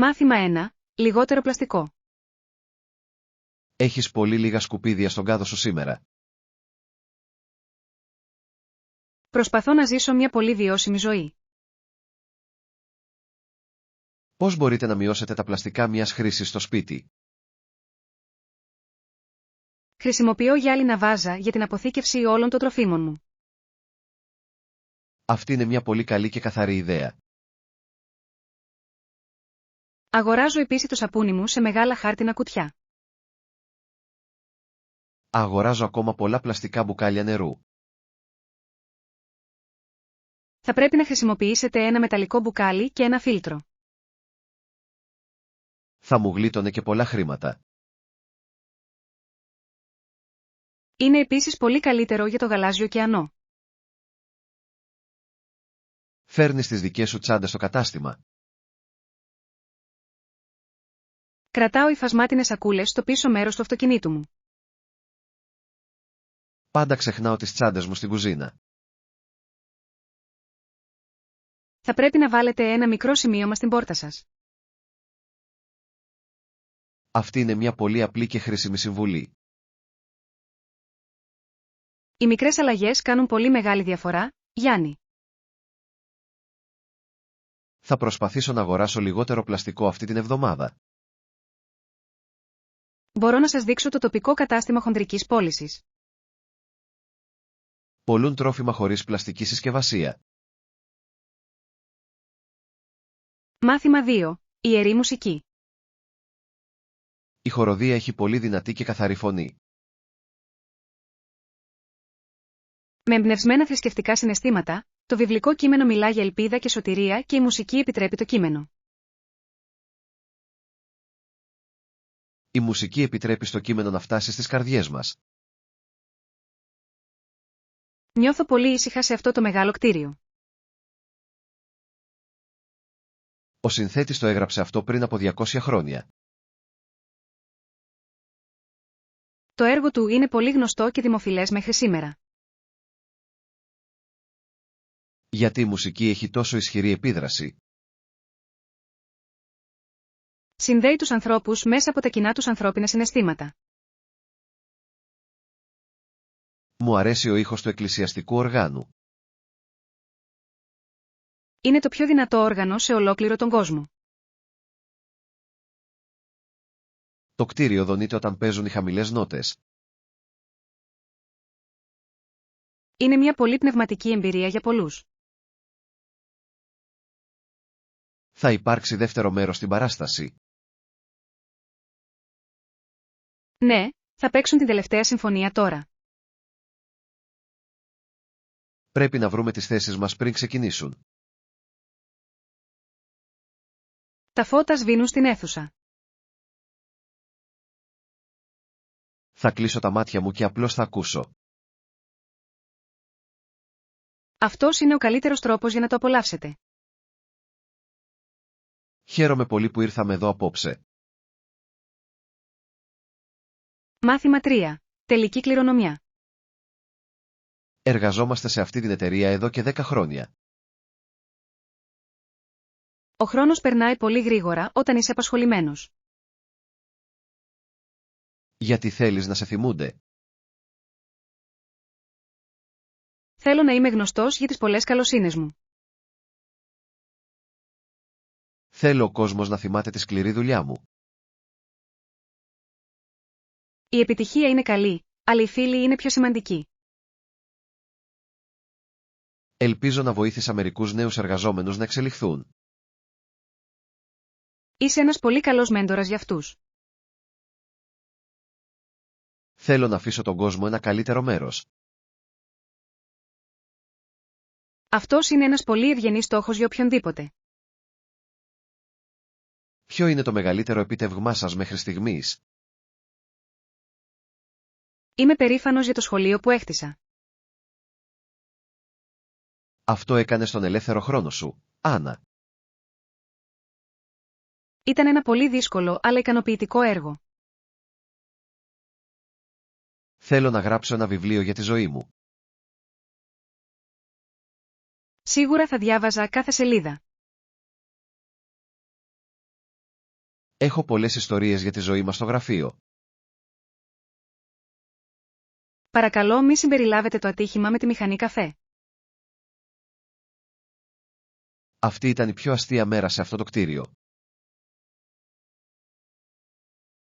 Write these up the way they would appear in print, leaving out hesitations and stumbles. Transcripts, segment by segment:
Μάθημα 1. Λιγότερο πλαστικό. Έχεις πολύ λίγα σκουπίδια στον κάδο σου σήμερα. Προσπαθώ να ζήσω μια πολύ βιώσιμη ζωή. Πώς μπορείτε να μειώσετε τα πλαστικά μιας χρήσης στο σπίτι? Χρησιμοποιώ γυάλινα βάζα για την αποθήκευση όλων των τροφίμων μου. Αυτή είναι μια πολύ καλή και καθαρή ιδέα. Αγοράζω επίσης το σαπούνι μου σε μεγάλα χάρτινα κουτιά. Αγοράζω ακόμα πολλά πλαστικά μπουκάλια νερού. Θα πρέπει να χρησιμοποιήσετε ένα μεταλλικό μπουκάλι και ένα φίλτρο. Θα μου γλίτωνε και πολλά χρήματα. Είναι επίσης πολύ καλύτερο για το γαλάζιο ωκεανό. Φέρνεις τις δικές σου τσάντες στο κατάστημα. Κρατάω υφασμάτινες σακούλες στο πίσω μέρος του αυτοκινήτου μου. Πάντα ξεχνάω τις τσάντες μου στην κουζίνα. Θα πρέπει να βάλετε ένα μικρό σημείωμα στην πόρτα σας. Αυτή είναι μια πολύ απλή και χρήσιμη συμβουλή. Οι μικρές αλλαγές κάνουν πολύ μεγάλη διαφορά, Γιάννη. Θα προσπαθήσω να αγοράσω λιγότερο πλαστικό αυτή την εβδομάδα. Μπορώ να σας δείξω το τοπικό κατάστημα χονδρικής πώλησης. Πολλούν τρόφιμα χωρίς πλαστική συσκευασία. Μάθημα 2. Ιερή μουσική. Η χοροδία έχει πολύ δυνατή και καθαρή φωνή. Με εμπνευσμένα θρησκευτικά συναισθήματα, το βιβλικό κείμενο μιλά για ελπίδα και σωτηρία και η μουσική επιτρέπει το κείμενο. Η μουσική επιτρέπει στο κείμενο να φτάσει στις καρδιές μας. Νιώθω πολύ ήσυχα σε αυτό το μεγάλο κτίριο. Ο συνθέτης το έγραψε αυτό πριν από 200 χρόνια. Το έργο του είναι πολύ γνωστό και δημοφιλές μέχρι σήμερα. Γιατί η μουσική έχει τόσο ισχυρή επίδραση? Συνδέει τους ανθρώπους μέσα από τα κοινά τους ανθρώπινα συναισθήματα. Μου αρέσει ο ήχος του εκκλησιαστικού οργάνου. Είναι το πιο δυνατό όργανο σε ολόκληρο τον κόσμο. Το κτίριο δονείται όταν παίζουν οι χαμηλές νότες. Είναι μια πολύ πνευματική εμπειρία για πολλούς. Θα υπάρξει δεύτερο μέρος στην παράσταση. Ναι, θα παίξουν την τελευταία συμφωνία τώρα. Πρέπει να βρούμε τις θέσεις μας πριν ξεκινήσουν. Τα φώτα σβήνουν στην αίθουσα. Θα κλείσω τα μάτια μου και απλώς θα ακούσω. Αυτός είναι ο καλύτερος τρόπος για να το απολαύσετε. Χαίρομαι πολύ που ήρθαμε εδώ απόψε. Μάθημα 3. Τελική κληρονομιά. Εργαζόμαστε σε αυτή την εταιρεία εδώ και 10 χρόνια. Ο χρόνος περνάει πολύ γρήγορα όταν είσαι απασχολημένος. Γιατί θέλεις να σε θυμούνται? Θέλω να είμαι γνωστός για τις πολλές καλοσύνες μου. Θέλω ο κόσμος να θυμάται τη σκληρή δουλειά μου. Η επιτυχία είναι καλή, αλλά οι φίλοι είναι πιο σημαντικοί. Ελπίζω να βοήθησα μερικούς νέους εργαζόμενους να εξελιχθούν. Είσαι ένας πολύ καλός μέντορας για αυτούς. Θέλω να αφήσω τον κόσμο ένα καλύτερο μέρος. Αυτός είναι ένας πολύ ευγενής στόχος για οποιονδήποτε. Ποιο είναι το μεγαλύτερο επίτευγμά σας μέχρι στιγμής? Είμαι περήφανος για το σχολείο που έχτισα. Αυτό έκανες στον ελεύθερο χρόνο σου, Άννα. Ήταν ένα πολύ δύσκολο αλλά ικανοποιητικό έργο. Θέλω να γράψω ένα βιβλίο για τη ζωή μου. Σίγουρα θα διάβαζα κάθε σελίδα. Έχω πολλές ιστορίες για τη ζωή μας στο γραφείο. Παρακαλώ μη συμπεριλάβετε το ατύχημα με τη μηχανή καφέ. Αυτή ήταν η πιο αστεία μέρα σε αυτό το κτίριο.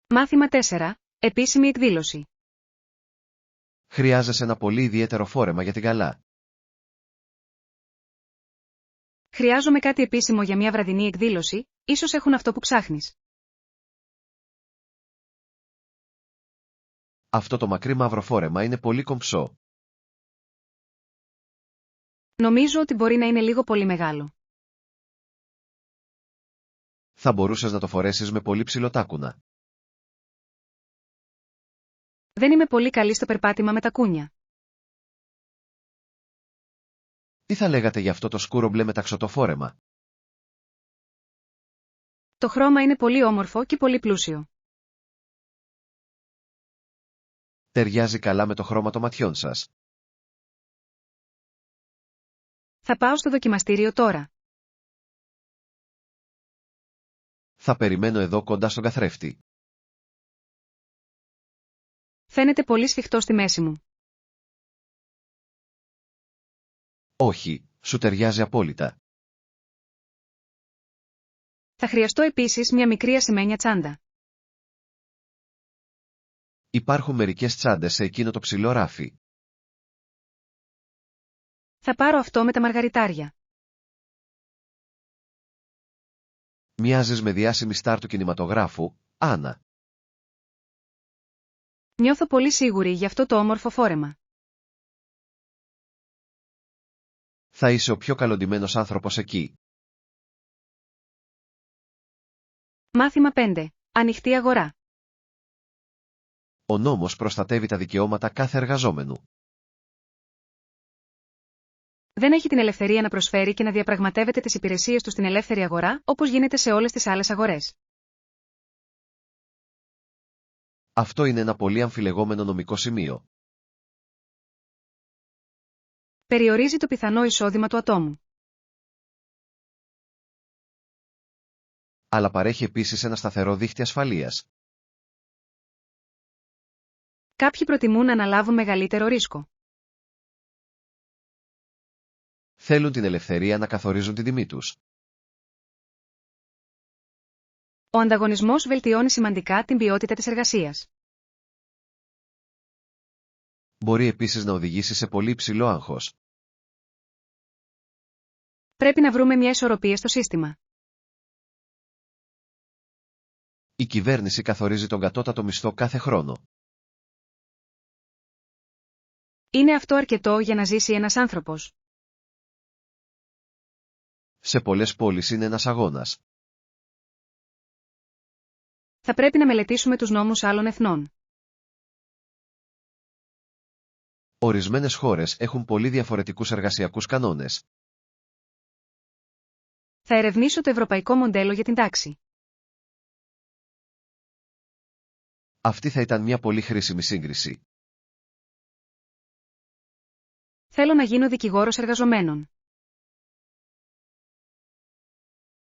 Μάθημα 4. Επίσημη εκδήλωση. Χρειάζεσαι ένα πολύ ιδιαίτερο φόρεμα για την γαλά. Χρειάζομαι κάτι επίσημο για μια βραδινή εκδήλωση, ίσως έχουν αυτό που ψάχνεις. Αυτό το μακρύ μαύρο φόρεμα είναι πολύ κομψό. Νομίζω ότι μπορεί να είναι λίγο πολύ μεγάλο. Θα μπορούσες να το φορέσεις με πολύ ψηλοτάκουνα. Δεν είμαι πολύ καλή στο περπάτημα με τα κούνια. Τι θα λέγατε για αυτό το σκούρο μπλε μεταξωτό φόρεμα? Το χρώμα είναι πολύ όμορφο και πολύ πλούσιο. Ταιριάζει καλά με το χρώμα των ματιών σας. Θα πάω στο δοκιμαστήριο τώρα. Θα περιμένω εδώ κοντά στον καθρέφτη. Φαίνεται πολύ σφιχτό στη μέση μου. Όχι, σου ταιριάζει απόλυτα. Θα χρειαστώ επίσης μια μικρή ασημένια τσάντα. Υπάρχουν μερικές τσάντες σε εκείνο το ψηλό ράφι. Θα πάρω αυτό με τα μαργαριτάρια. Μοιάζεις με διάσημη στάρ του κινηματογράφου, Άννα. Νιώθω πολύ σίγουρη για αυτό το όμορφο φόρεμα. Θα είσαι ο πιο καλοντημένος άνθρωπος εκεί. Μάθημα 5. Ανοιχτή αγορά. Ο νόμος προστατεύει τα δικαιώματα κάθε εργαζόμενου. Δεν έχει την ελευθερία να προσφέρει και να διαπραγματεύεται τις υπηρεσίες του στην ελεύθερη αγορά, όπως γίνεται σε όλες τις άλλες αγορές. Αυτό είναι ένα πολύ αμφιλεγόμενο νομικό σημείο. Περιορίζει το πιθανό εισόδημα του ατόμου. Αλλά παρέχει επίσης ένα σταθερό δίχτυ ασφαλείας. Κάποιοι προτιμούν να αναλάβουν μεγαλύτερο ρίσκο. Θέλουν την ελευθερία να καθορίζουν την τιμή τους. Ο ανταγωνισμός βελτιώνει σημαντικά την ποιότητα της εργασίας. Μπορεί επίσης να οδηγήσει σε πολύ υψηλό άγχος. Πρέπει να βρούμε μια ισορροπία στο σύστημα. Η κυβέρνηση καθορίζει τον κατώτατο μισθό κάθε χρόνο. Είναι αυτό αρκετό για να ζήσει ένας άνθρωπος? Σε πολλές πόλεις είναι ένας αγώνας. Θα πρέπει να μελετήσουμε τους νόμους άλλων εθνών. Ορισμένες χώρες έχουν πολύ διαφορετικούς εργασιακούς κανόνες. Θα ερευνήσω το ευρωπαϊκό μοντέλο για την τάξη. Αυτή θα ήταν μια πολύ χρήσιμη σύγκριση. Θέλω να γίνω δικηγόρος εργαζομένων.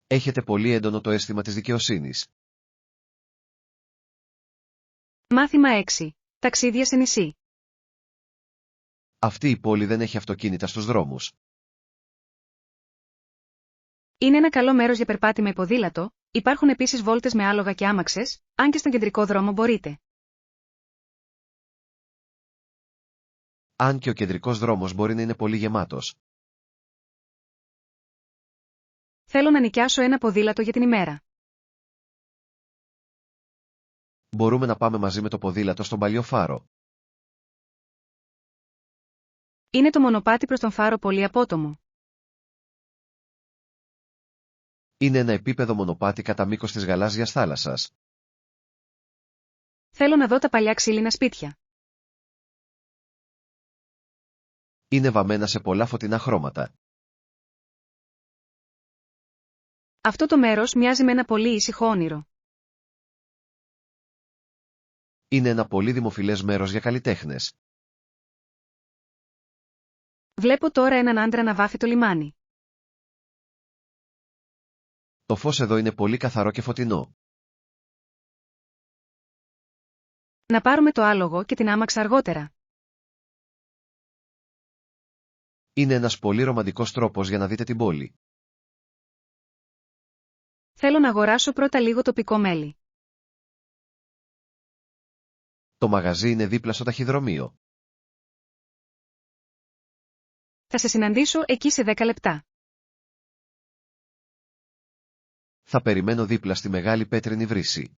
Έχετε πολύ έντονο το αίσθημα της δικαιοσύνης. Μάθημα 6. Ταξίδια σε νησί. Αυτή η πόλη δεν έχει αυτοκίνητα στους δρόμους. Είναι ένα καλό μέρος για περπάτημα με ποδήλατο, υπάρχουν επίσης βόλτες με άλογα και άμαξες, αν και στον κεντρικό δρόμο μπορείτε. Αν και ο κεντρικός δρόμος μπορεί να είναι πολύ γεμάτος. Θέλω να νοικιάσω ένα ποδήλατο για την ημέρα. Μπορούμε να πάμε μαζί με το ποδήλατο στον παλιό φάρο. Είναι το μονοπάτι προς τον φάρο πολύ απότομο. Είναι ένα επίπεδο μονοπάτι κατά μήκος της γαλάζιας θάλασσας. Θέλω να δω τα παλιά ξύλινα σπίτια. Είναι βαμμένα σε πολλά φωτεινά χρώματα. Αυτό το μέρος μοιάζει με ένα πολύ ήσυχο όνειρο. Είναι ένα πολύ δημοφιλές μέρος για καλλιτέχνες. Βλέπω τώρα έναν άντρα να βάφει το λιμάνι. Το φως εδώ είναι πολύ καθαρό και φωτεινό. Να πάρουμε το άλογο και την άμαξα αργότερα. Είναι ένας πολύ ρομαντικός τρόπος για να δείτε την πόλη. Θέλω να αγοράσω πρώτα λίγο τοπικό μέλι. Το μαγαζί είναι δίπλα στο ταχυδρομείο. Θα σε συναντήσω εκεί σε 10 λεπτά. Θα περιμένω δίπλα στη μεγάλη πέτρινη βρύση.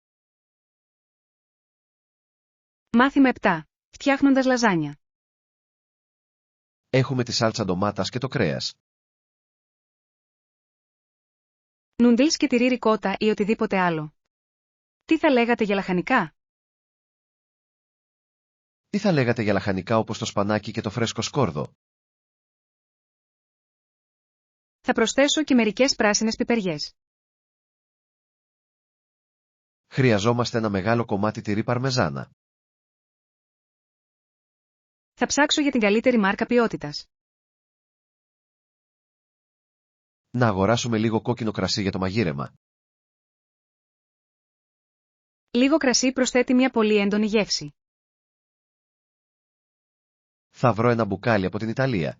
Μάθημα 7. Φτιάχνοντας λαζάνια. Έχουμε τη σάλτσα ντομάτας και το κρέας. Νούντλς και τυρί ρικότα ή οτιδήποτε άλλο. Τι θα λέγατε για λαχανικά? Τι θα λέγατε για λαχανικά όπως το σπανάκι και το φρέσκο σκόρδο? Θα προσθέσω και μερικές πράσινες πιπεριές. Χρειαζόμαστε ένα μεγάλο κομμάτι τυρί παρμεζάνα. Θα ψάξω για την καλύτερη μάρκα ποιότητας. Να αγοράσουμε λίγο κόκκινο κρασί για το μαγείρεμα. Λίγο κρασί προσθέτει μια πολύ έντονη γεύση. Θα βρω ένα μπουκάλι από την Ιταλία.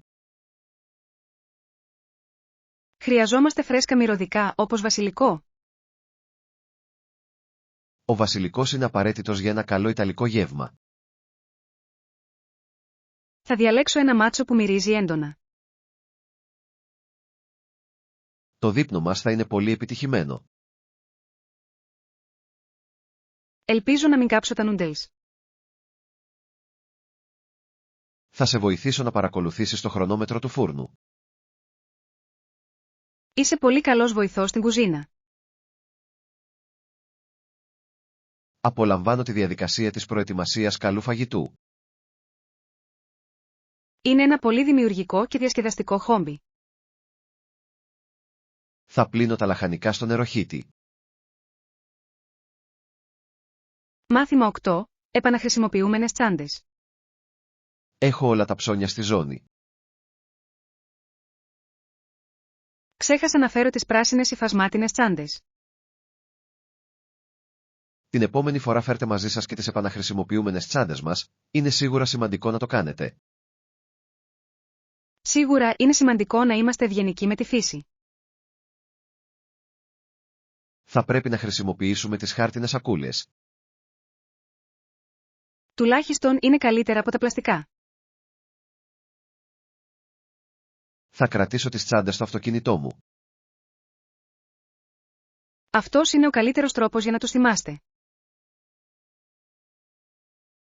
Χρειαζόμαστε φρέσκα μυρωδικά όπως βασιλικό. Ο βασιλικός είναι απαραίτητος για ένα καλό ιταλικό γεύμα. Θα διαλέξω ένα μάτσο που μυρίζει έντονα. Το δείπνο μας θα είναι πολύ επιτυχημένο. Ελπίζω να μην κάψω τα νούντελς. Θα σε βοηθήσω να παρακολουθήσεις το χρονόμετρο του φούρνου. Είσαι πολύ καλός βοηθός στην κουζίνα. Απολαμβάνω τη διαδικασία της προετοιμασίας καλού φαγητού. Είναι ένα πολύ δημιουργικό και διασκεδαστικό χόμπι. Θα πλύνω τα λαχανικά στο νεροχύτη. Μάθημα 8. Επαναχρησιμοποιούμενες τσάντες. Έχω όλα τα ψώνια στη ζώνη. Ξέχασα να φέρω τις πράσινες υφασμάτινες τσάντες. Την επόμενη φορά φέρτε μαζί σας και τις επαναχρησιμοποιούμενες τσάντες μας, είναι σίγουρα σημαντικό να το κάνετε. Σίγουρα είναι σημαντικό να είμαστε ευγενικοί με τη φύση. Θα πρέπει να χρησιμοποιήσουμε τις χάρτινες σακούλες. Τουλάχιστον είναι καλύτερα από τα πλαστικά. Θα κρατήσω τις τσάντες στο αυτοκίνητό μου. Αυτός είναι ο καλύτερος τρόπος για να τους θυμάστε.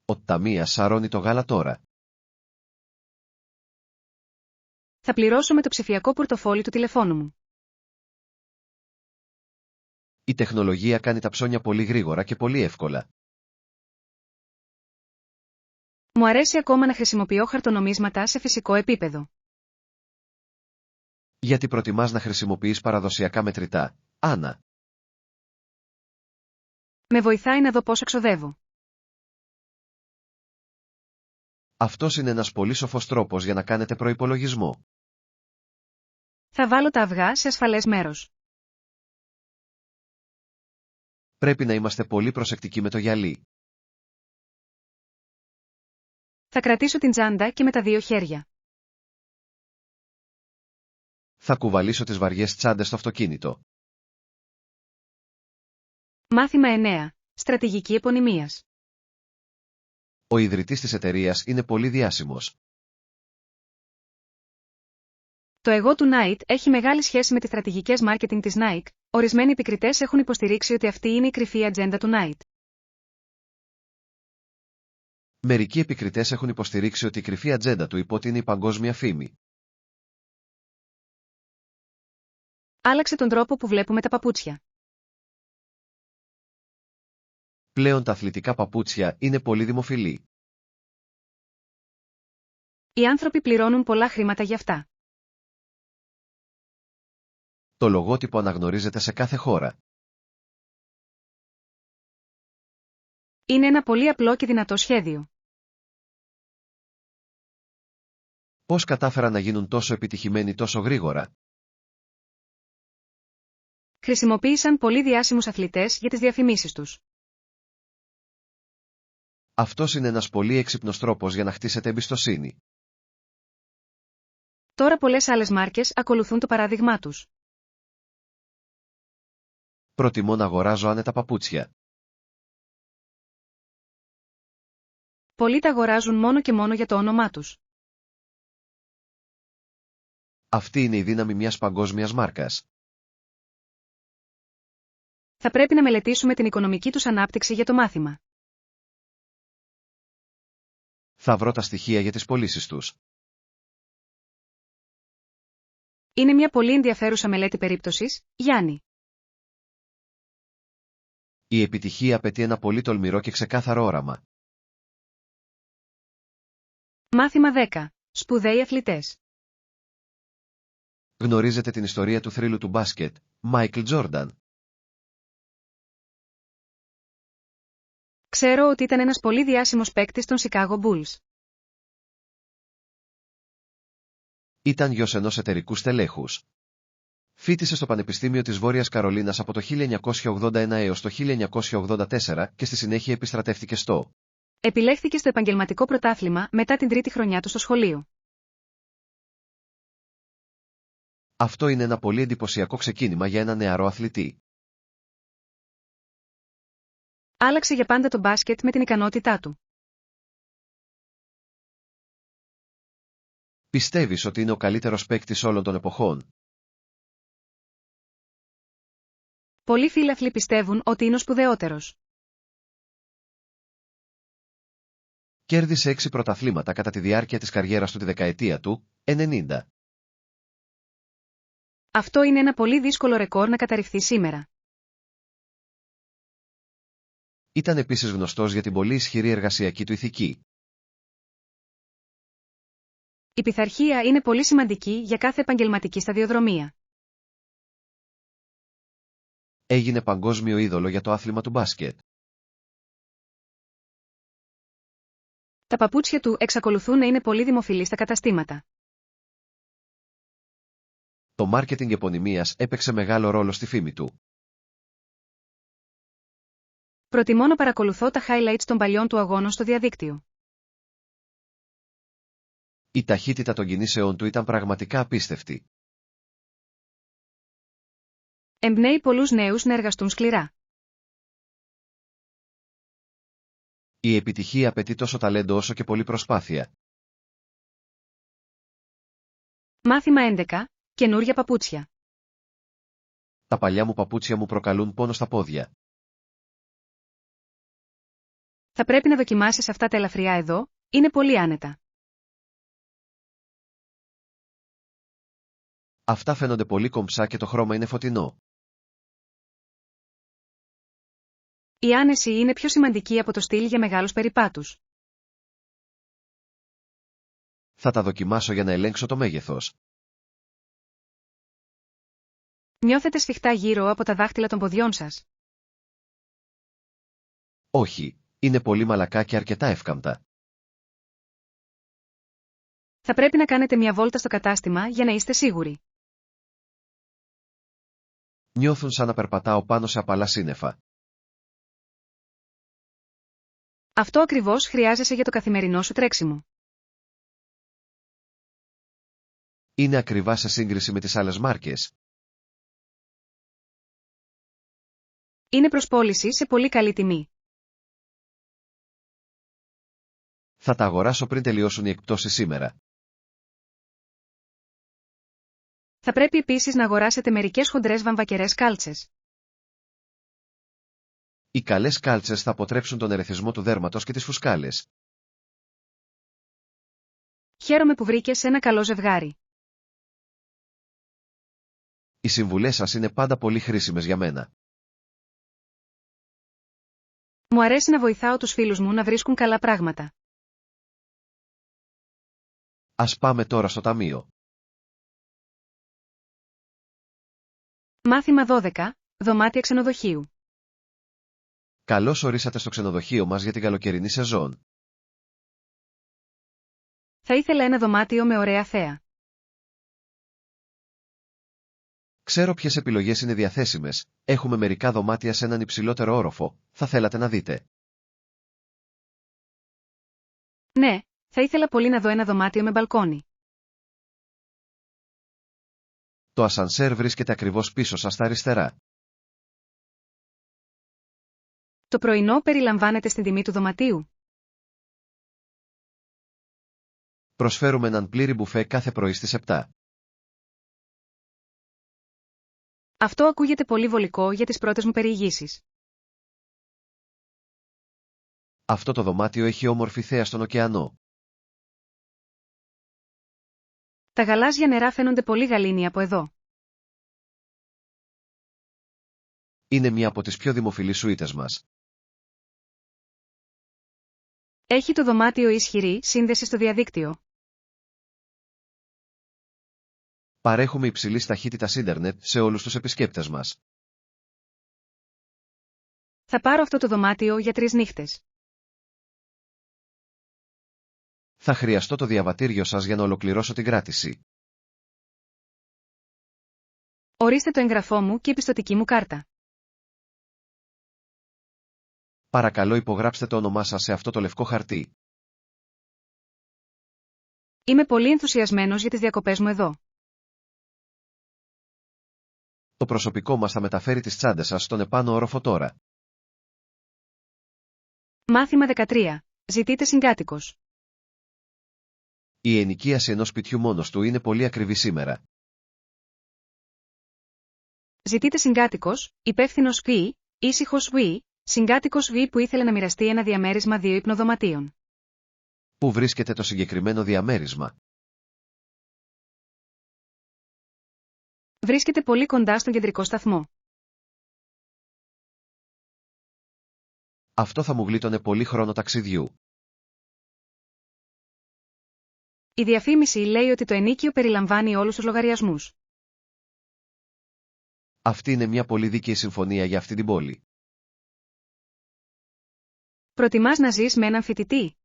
Ο ταμείας σαρώνει το γάλα τώρα. Θα πληρώσω με το ψηφιακό πορτοφόλι του τηλεφώνου μου. Η τεχνολογία κάνει τα ψώνια πολύ γρήγορα και πολύ εύκολα. Μου αρέσει ακόμα να χρησιμοποιώ χαρτονομίσματα σε φυσικό επίπεδο. Γιατί προτιμάς να χρησιμοποιείς παραδοσιακά μετρητά, Άννα? Με βοηθάει να δω πόσο εξοδεύω. Αυτός είναι ένας πολύ σοφός τρόπος για να κάνετε προϋπολογισμό. Θα βάλω τα αυγά σε ασφαλές μέρος. Πρέπει να είμαστε πολύ προσεκτικοί με το γυαλί. Θα κρατήσω την τσάντα και με τα δύο χέρια. Θα κουβαλήσω τις βαριές τσάντες στο αυτοκίνητο. Μάθημα 9. Στρατηγική επωνυμίας. Ο ιδρυτής της εταιρείας είναι πολύ διάσημος. Το εγώ του Nike έχει μεγάλη σχέση με τις στρατηγικές marketing της Nike. Ορισμένοι επικριτές έχουν υποστηρίξει ότι αυτή είναι η κρυφή ατζέντα του Nike. Μερικοί επικριτές έχουν υποστηρίξει ότι η κρυφή ατζέντα του υπότι είναι η παγκόσμια φήμη. Άλλαξε τον τρόπο που βλέπουμε τα παπούτσια. Πλέον τα αθλητικά παπούτσια είναι πολύ δημοφιλή. Οι άνθρωποι πληρώνουν πολλά χρήματα για αυτά. Το λογότυπο αναγνωρίζεται σε κάθε χώρα. Είναι ένα πολύ απλό και δυνατό σχέδιο. Πώς κατάφεραν να γίνουν τόσο επιτυχημένοι τόσο γρήγορα? Χρησιμοποίησαν πολύ διάσημους αθλητές για τις διαφημίσεις τους. Αυτός είναι ένας πολύ έξυπνος τρόπος για να χτίσετε εμπιστοσύνη. Τώρα πολλές άλλες μάρκες ακολουθούν το παράδειγμά τους. Προτιμώ να αγοράζω άνετα παπούτσια. Πολλοί τα αγοράζουν μόνο και μόνο για το όνομά τους. Αυτή είναι η δύναμη μιας παγκόσμιας μάρκας. Θα πρέπει να μελετήσουμε την οικονομική τους ανάπτυξη για το μάθημα. Θα βρω τα στοιχεία για τις πωλήσεις τους. Είναι μια πολύ ενδιαφέρουσα μελέτη περίπτωσης, Γιάννη. Η επιτυχία απαιτεί ένα πολύ τολμηρό και ξεκάθαρο όραμα. Μάθημα 10. Σπουδαίοι αθλητές. Γνωρίζετε την ιστορία του θρύλου του μπάσκετ, Μάικλ Τζόρνταν. Ξέρω ότι ήταν ένας πολύ διάσημος παίκτης των Chicago Bulls. Ήταν γιος ενός εταιρικού στελέχους. Φοίτησε στο Πανεπιστήμιο της Βόρειας Καρολίνας από το 1981 έως το 1984 και στη συνέχεια επιστρατεύτηκε στο. Επιλέχθηκε στο επαγγελματικό πρωτάθλημα μετά την τρίτη χρονιά του στο σχολείο. Αυτό είναι ένα πολύ εντυπωσιακό ξεκίνημα για ένα νεαρό αθλητή. Άλλαξε για πάντα το μπάσκετ με την ικανότητά του. Πιστεύεις ότι είναι ο καλύτερος παίκτης όλων των εποχών? Πολλοί φίλαθλοι πιστεύουν ότι είναι ο σπουδαιότερος. Κέρδισε 6 πρωταθλήματα κατά τη διάρκεια της καριέρας του τη δεκαετία του 90. Αυτό είναι ένα πολύ δύσκολο ρεκόρ να καταρριφθεί σήμερα. Ήταν επίσης γνωστός για την πολύ ισχυρή εργασιακή του ηθική. Η πειθαρχία είναι πολύ σημαντική για κάθε επαγγελματική σταδιοδρομία. Έγινε παγκόσμιο είδωλο για το άθλημα του μπάσκετ. Τα παπούτσια του εξακολουθούν να είναι πολύ δημοφιλή στα καταστήματα. Το μάρκετινγκ επωνυμίας έπαιξε μεγάλο ρόλο στη φήμη του. Προτιμώ να παρακολουθώ τα highlights των παλιών του αγώνων στο διαδίκτυο. Η ταχύτητα των κινήσεών του ήταν πραγματικά απίστευτη. Εμπνέει πολλούς νέους να εργαστούν σκληρά. Η επιτυχία απαιτεί τόσο ταλέντο όσο και πολλή προσπάθεια. Μάθημα 11. Καινούρια παπούτσια. Τα παλιά μου παπούτσια μου προκαλούν πόνο στα πόδια. Θα πρέπει να δοκιμάσεις αυτά τα ελαφριά εδώ, είναι πολύ άνετα. Αυτά φαίνονται πολύ κομψά και το χρώμα είναι φωτεινό. Η άνεση είναι πιο σημαντική από το στυλ για μεγάλους περιπάτους. Θα τα δοκιμάσω για να ελέγξω το μέγεθος. Νιώθετε σφιχτά γύρω από τα δάχτυλα των ποδιών σας? Όχι, είναι πολύ μαλακά και αρκετά εύκαμπτα. Θα πρέπει να κάνετε μια βόλτα στο κατάστημα για να είστε σίγουροι. Νιώθουν σαν να περπατάω πάνω σε απαλά σύννεφα. Αυτό ακριβώς χρειάζεσαι για το καθημερινό σου τρέξιμο. Είναι ακριβά σε σύγκριση με τις άλλες μάρκες. Είναι προς πώληση σε πολύ καλή τιμή. Θα τα αγοράσω πριν τελειώσουν οι εκπτώσεις σήμερα. Θα πρέπει επίσης να αγοράσετε μερικές χοντρές βαμβακερές κάλτσες. Οι καλές κάλτσες θα αποτρέψουν τον ερεθισμό του δέρματος και τις φουσκάλες. Χαίρομαι που βρήκες ένα καλό ζευγάρι. Οι συμβουλές σας είναι πάντα πολύ χρήσιμες για μένα. Μου αρέσει να βοηθάω τους φίλους μου να βρίσκουν καλά πράγματα. Ας πάμε τώρα στο ταμείο. Μάθημα 12. Δωμάτια ξενοδοχείου. Καλώς ορίσατε στο ξενοδοχείο μας για την καλοκαιρινή σεζόν. Θα ήθελα ένα δωμάτιο με ωραία θέα. Ξέρω ποιες επιλογές είναι διαθέσιμες. Έχουμε μερικά δωμάτια σε έναν υψηλότερο όροφο. Θα θέλατε να δείτε. Ναι, θα ήθελα πολύ να δω ένα δωμάτιο με μπαλκόνι. Το ασανσέρ βρίσκεται ακριβώς πίσω σας στα αριστερά. Το πρωινό περιλαμβάνεται στην τιμή του δωματίου. Προσφέρουμε έναν πλήρη μπουφέ κάθε πρωί στις 7. Αυτό ακούγεται πολύ βολικό για τις πρώτες μου περιηγήσεις. Αυτό το δωμάτιο έχει όμορφη θέα στον ωκεανό. Τα γαλάζια νερά φαίνονται πολύ γαλήνια από εδώ. Είναι μία από τις πιο δημοφιλείς σουίτες μας. Έχει το δωμάτιο ισχυρή σύνδεση στο διαδίκτυο. Παρέχουμε υψηλής ταχύτητας ίντερνετ σε όλους τους επισκέπτες μας. Θα πάρω αυτό το δωμάτιο για 3 νύχτες. Θα χρειαστώ το διαβατήριο σας για να ολοκληρώσω την κράτηση. Ορίστε το εγγραφό μου και η πιστωτική μου κάρτα. Παρακαλώ υπογράψτε το όνομά σας σε αυτό το λευκό χαρτί. Είμαι πολύ ενθουσιασμένος για τις διακοπές μου εδώ. Το προσωπικό μας θα μεταφέρει τις τσάντες σας στον επάνω όροφο τώρα. Μάθημα 13. Ζητείτε συγκάτοικος. Η ενοικίαση ενός σπιτιού μόνος του είναι πολύ ακριβή σήμερα. Ζητείτε συγκάτοικος, υπεύθυνος Β, ήσυχος Β, συγκάτοικος Β που ήθελε να μοιραστεί ένα διαμέρισμα 2 υπνοδωματίων. Πού βρίσκεται το συγκεκριμένο διαμέρισμα? Βρίσκεται πολύ κοντά στον κεντρικό σταθμό. Αυτό θα μου γλίτωνε πολύ χρόνο ταξιδιού. Η διαφήμιση λέει ότι το ενοίκιο περιλαμβάνει όλους τους λογαριασμούς. Αυτή είναι μια πολύ δίκαιη συμφωνία για αυτή την πόλη. Προτιμάς να ζεις με έναν φοιτητή?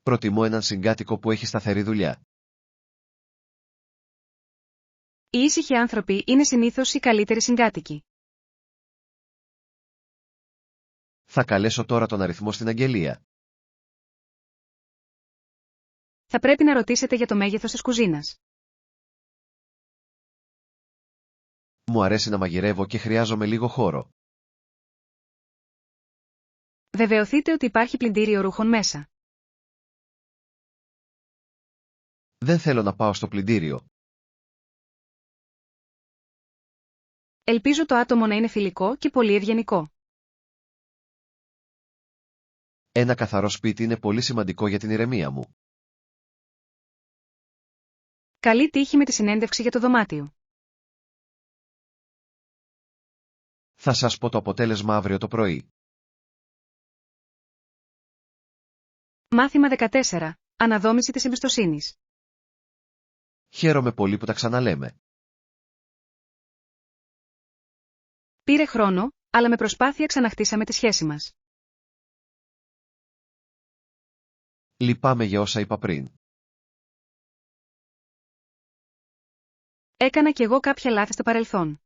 Προτιμώ έναν συγκάτοικο που έχει σταθερή δουλειά. Οι ήσυχοι άνθρωποι είναι συνήθως οι καλύτεροι συγκάτοικοι. Θα καλέσω τώρα τον αριθμό στην αγγελία. Θα πρέπει να ρωτήσετε για το μέγεθος της κουζίνας. Μου αρέσει να μαγειρεύω και χρειάζομαι λίγο χώρο. Βεβαιωθείτε ότι υπάρχει πλυντήριο ρούχων μέσα. Δεν θέλω να πάω στο πλυντήριο. Ελπίζω το άτομο να είναι φιλικό και πολύ ευγενικό. Ένα καθαρό σπίτι είναι πολύ σημαντικό για την ηρεμία μου. Καλή τύχη με τη συνέντευξη για το δωμάτιο. Θα σας πω το αποτέλεσμα αύριο το πρωί. Μάθημα 14. Αναδόμηση της εμπιστοσύνης. Χαίρομαι πολύ που τα ξαναλέμε. Πήρε χρόνο, αλλά με προσπάθεια ξαναχτίσαμε τη σχέση μας. Λυπάμαι για όσα είπα πριν. Έκανα κι εγώ κάποια λάθη στο παρελθόν.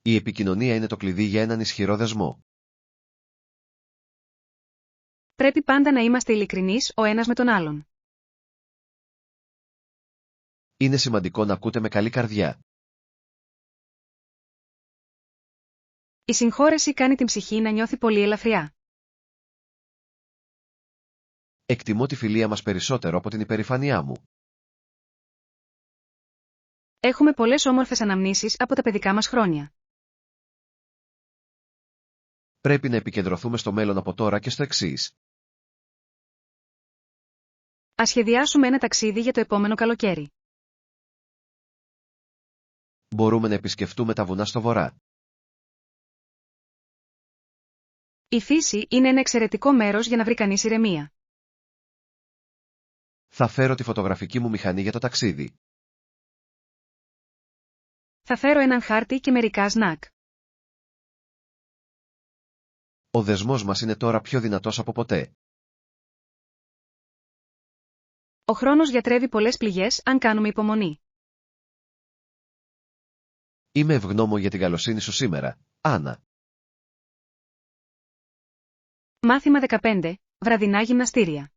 Η επικοινωνία είναι το κλειδί για έναν ισχυρό δεσμό. Πρέπει πάντα να είμαστε ειλικρινείς ο ένας με τον άλλον. Είναι σημαντικό να ακούτε με καλή καρδιά. Η συγχώρεση κάνει την ψυχή να νιώθει πολύ ελαφριά. Εκτιμώ τη φιλία μας περισσότερο από την υπερηφανιά μου. Έχουμε πολλές όμορφες αναμνήσεις από τα παιδικά μας χρόνια. Πρέπει να επικεντρωθούμε στο μέλλον από τώρα και στο εξής. Ας σχεδιάσουμε ένα ταξίδι για το επόμενο καλοκαίρι. Μπορούμε να επισκεφτούμε τα βουνά στο βορρά. Η φύση είναι ένα εξαιρετικό μέρος για να βρει κανείς ηρεμία. Θα φέρω τη φωτογραφική μου μηχανή για το ταξίδι. Θα φέρω έναν χάρτη και μερικά σνακ. Ο δεσμός μας είναι τώρα πιο δυνατός από ποτέ. Ο χρόνος γιατρεύει πολλές πληγές αν κάνουμε υπομονή. Είμαι ευγνώμων για την καλοσύνη σου σήμερα, Άννα. Μάθημα 15. Βραδινά γυμναστήρια.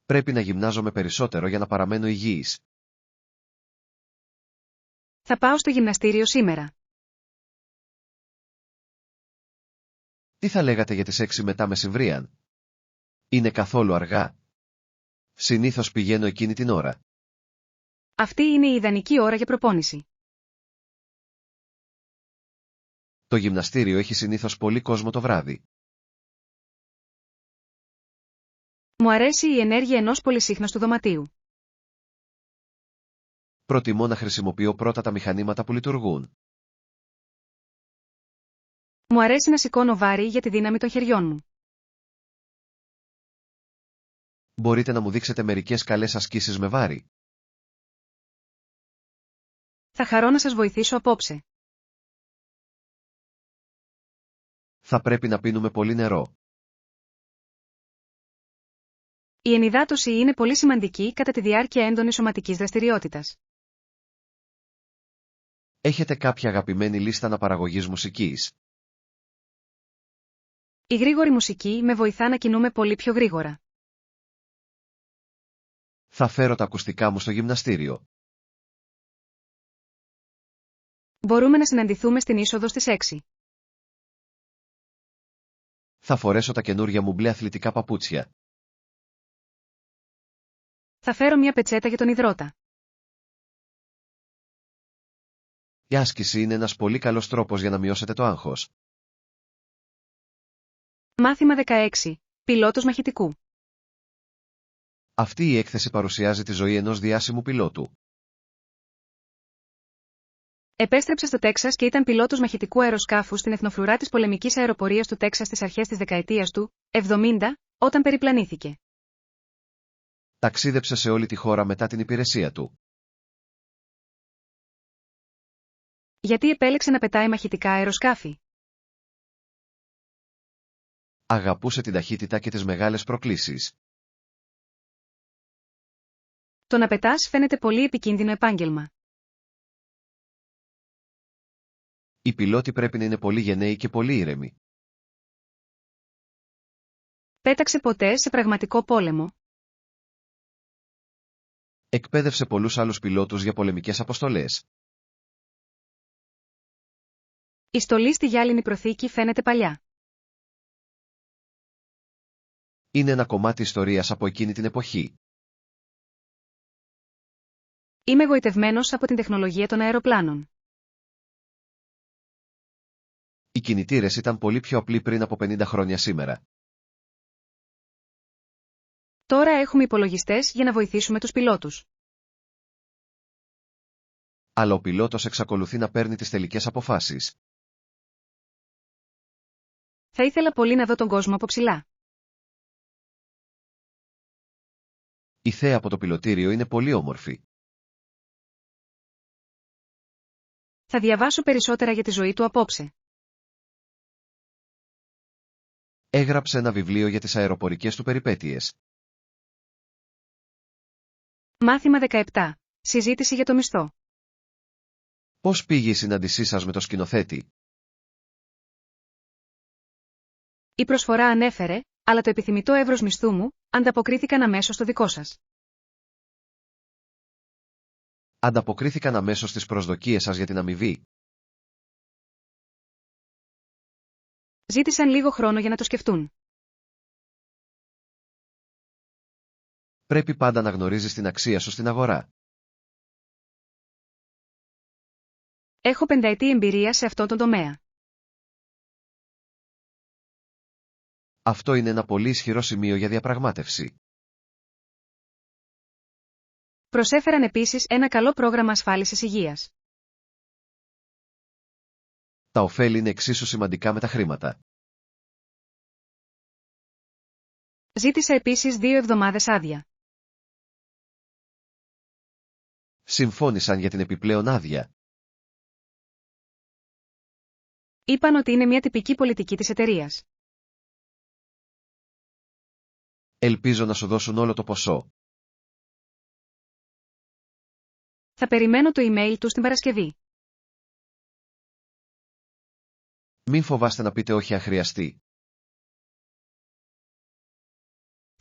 Πρέπει να γυμνάζομαι περισσότερο για να παραμένω υγιής. Θα πάω στο γυμναστήριο σήμερα. Τι θα λέγατε για τις 6 μετά μεσημβρίαν? Είναι καθόλου αργά? Συνήθως πηγαίνω εκείνη την ώρα. Αυτή είναι η ιδανική ώρα για προπόνηση. Το γυμναστήριο έχει συνήθως πολύ κόσμο το βράδυ. Μου αρέσει η ενέργεια ενός πολυσύχναστου δωματίου. Προτιμώ να χρησιμοποιώ πρώτα τα μηχανήματα που λειτουργούν. Μου αρέσει να σηκώνω βάρη για τη δύναμη των χεριών μου. Μπορείτε να μου δείξετε μερικές καλές ασκήσεις με βάρη? Θα χαρώ να σας βοηθήσω απόψε. Θα πρέπει να πίνουμε πολύ νερό. Η ενυδάτωση είναι πολύ σημαντική κατά τη διάρκεια έντονης σωματικής δραστηριότητας. Έχετε κάποια αγαπημένη λίστα αναπαραγωγής μουσικής? Η γρήγορη μουσική με βοηθά να κινούμε πολύ πιο γρήγορα. Θα φέρω τα ακουστικά μου στο γυμναστήριο. Μπορούμε να συναντηθούμε στην είσοδο στις 6. Θα φορέσω τα καινούρια μου μπλε αθλητικά παπούτσια. Θα φέρω μια πετσέτα για τον υδρότα. Η άσκηση είναι ένας πολύ καλός τρόπος για να μειώσετε το άγχος. Μάθημα 16. Πιλότος μαχητικού. Αυτή η έκθεση παρουσιάζει τη ζωή ενός διάσημου πιλότου. Επέστρεψε στο Τέξας και ήταν πιλότος μαχητικού αεροσκάφου στην εθνοφρουρά της πολεμικής αεροπορίας του Τέξας στις αρχές της δεκαετίας του 70, όταν περιπλανήθηκε. Ταξίδεψε σε όλη τη χώρα μετά την υπηρεσία του. Γιατί επέλεξε να πετάει μαχητικά αεροσκάφη? Αγαπούσε την ταχύτητα και τις μεγάλες προκλήσεις. Το να πετάς φαίνεται πολύ επικίνδυνο επάγγελμα. Οι πιλότοι πρέπει να είναι πολύ γενναίοι και πολύ ήρεμοι. Πέταξε ποτέ σε πραγματικό πόλεμο? Εκπαίδευσε πολλούς άλλους πιλότους για πολεμικές αποστολές. Η στολή στη γυάλινη προθήκη φαίνεται παλιά. Είναι ένα κομμάτι ιστορίας από εκείνη την εποχή. Είμαι εγωιτευμένος από την τεχνολογία των αεροπλάνων. Οι κινητήρες ήταν πολύ πιο απλοί πριν από 50 χρόνια σήμερα. Τώρα έχουμε υπολογιστές για να βοηθήσουμε τους πιλότους. Αλλά ο πιλότος εξακολουθεί να παίρνει τις τελικές αποφάσεις. Θα ήθελα πολύ να δω τον κόσμο από ψηλά. Η θέα από το πιλωτήριο είναι πολύ όμορφη. Θα διαβάσω περισσότερα για τη ζωή του απόψε. Έγραψε ένα βιβλίο για τις αεροπορικές του περιπέτειες. Μάθημα 17. Συζήτηση για το μισθό. Πώς πήγε η συνάντησή σας με το σκηνοθέτη? Η προσφορά ανέφερε, αλλά το επιθυμητό εύρος μισθού μου, ανταποκρίθηκαν αμέσως στο δικό σας. Ανταποκρίθηκαν αμέσως στις προσδοκίες σας για την αμοιβή? Ζήτησαν λίγο χρόνο για να το σκεφτούν. Πρέπει πάντα να γνωρίζεις την αξία σου στην αγορά. Έχω 5ετή εμπειρία σε αυτόν τον τομέα. Αυτό είναι ένα πολύ ισχυρό σημείο για διαπραγμάτευση. Προσέφεραν επίσης ένα καλό πρόγραμμα ασφάλισης υγείας. Τα ωφέλη είναι εξίσου σημαντικά με τα χρήματα. Ζήτησα επίσης 2 εβδομάδες άδεια. Συμφώνησαν για την επιπλέον άδεια. Είπαν ότι είναι μια τυπική πολιτική της εταιρείας. Ελπίζω να σου δώσουν όλο το ποσό. Θα περιμένω το email του στην Παρασκευή. Μην φοβάστε να πείτε όχι αν χρειαστεί.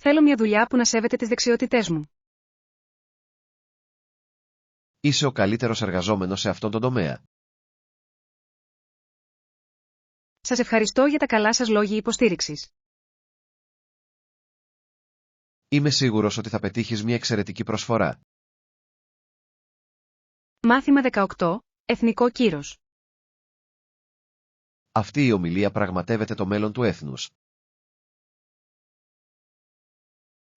Θέλω μια δουλειά που να σέβεται τις δεξιότητές μου. Είσαι ο καλύτερος εργαζόμενος σε αυτόν τον τομέα. Σας ευχαριστώ για τα καλά σας λόγια υποστήριξης. Είμαι σίγουρος ότι θα πετύχεις μια εξαιρετική προσφορά. Μάθημα 18. Εθνικό κύρος. Αυτή η ομιλία πραγματεύεται το μέλλον του έθνους.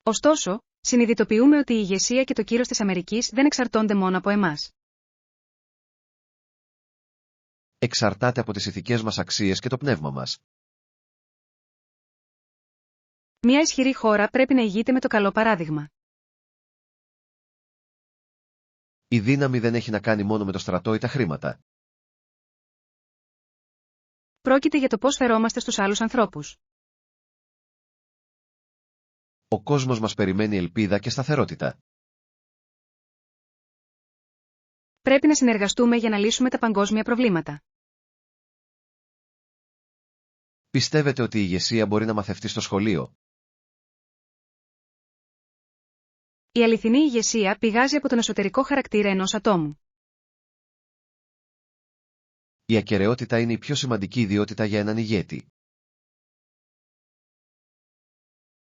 Ωστόσο, συνειδητοποιούμε ότι η ηγεσία και το κύρος της Αμερικής δεν εξαρτώνται μόνο από εμάς. Εξαρτάται από τις ηθικές μας αξίες και το πνεύμα μας. Μια ισχυρή χώρα πρέπει να ηγείται με το καλό παράδειγμα. Η δύναμη δεν έχει να κάνει μόνο με το στρατό ή τα χρήματα. Πρόκειται για το πώς φερόμαστε στους άλλους ανθρώπους. Ο κόσμος μας περιμένει ελπίδα και σταθερότητα. Πρέπει να συνεργαστούμε για να λύσουμε τα παγκόσμια προβλήματα. Πιστεύετε ότι η ηγεσία μπορεί να μαθευτεί στο σχολείο? Η αληθινή ηγεσία πηγάζει από τον εσωτερικό χαρακτήρα ενός ατόμου. Η ακεραιότητα είναι η πιο σημαντική ιδιότητα για έναν ηγέτη.